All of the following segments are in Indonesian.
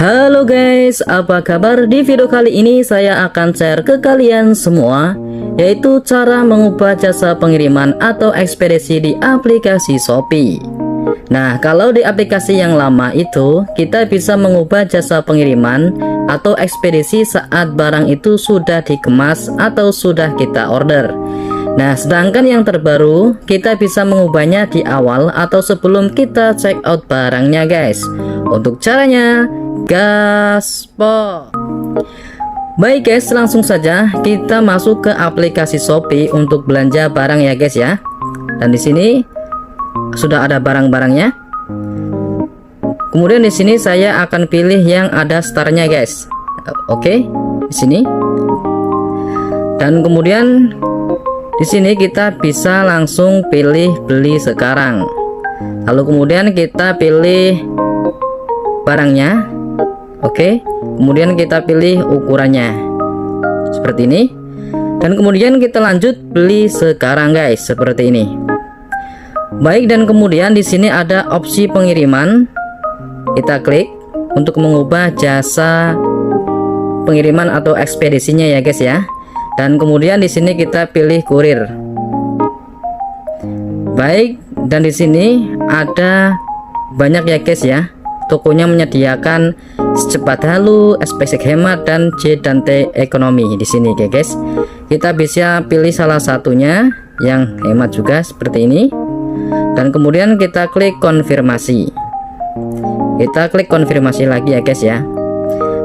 Halo guys, apa kabar? Di video kali ini saya akan share ke kalian semua, yaitu cara mengubah jasa pengiriman atau ekspedisi di aplikasi Shopee. Nah, kalau di aplikasi yang lama itu, kita bisa mengubah jasa pengiriman atau ekspedisi saat barang itu sudah dikemas atau sudah kita order. Nah, sedangkan yang terbaru, kita bisa mengubahnya di awal atau sebelum kita check out barangnya guys. Untuk caranya, gaspol. Baik guys, langsung saja kita masuk ke aplikasi Shopee untuk belanja barang ya guys ya. Dan di sini sudah ada barang-barangnya. Kemudian di sini saya akan pilih yang ada starnya guys. Oke, di sini. Dan kemudian di sini kita bisa langsung pilih beli sekarang. Lalu kemudian kita pilih barangnya. Oke, kemudian kita pilih ukurannya seperti ini, dan kemudian kita lanjut beli sekarang guys, seperti ini. Baik, dan kemudian di sini ada opsi pengiriman. Kita klik untuk mengubah jasa pengiriman atau ekspedisinya ya guys ya. Dan kemudian di sini kita pilih kurir. Baik, dan di sini ada banyak ya guys ya. Tokonya menyediakan secepat halu, spesifik hemat, dan J dan T ekonomi di sini ya guys. Kita bisa pilih salah satunya yang hemat juga seperti ini. Dan kemudian kita klik konfirmasi. Kita klik konfirmasi lagi ya guys ya.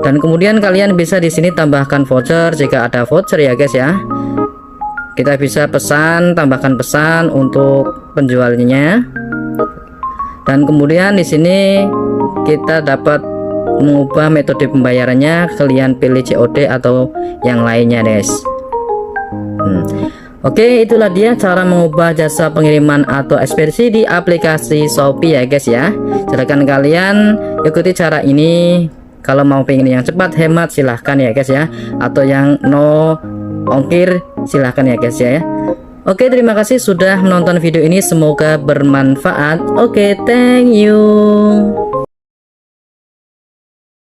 Dan kemudian kalian bisa di sini tambahkan voucher jika ada voucher ya guys ya. Kita bisa pesan, tambahkan pesan untuk penjualnya. Dan kemudian di sini kita dapat mengubah metode pembayarannya, kalian pilih COD atau yang lainnya guys. Oke, itulah dia cara mengubah jasa pengiriman atau ekspedisi di aplikasi Shopee ya guys ya. Silakan kalian ikuti cara ini. Kalau mau pengen yang cepat hemat silahkan ya guys ya, atau yang no ongkir silahkan ya guys ya. Oke, terima kasih sudah menonton video ini, semoga bermanfaat. Oke, thank you.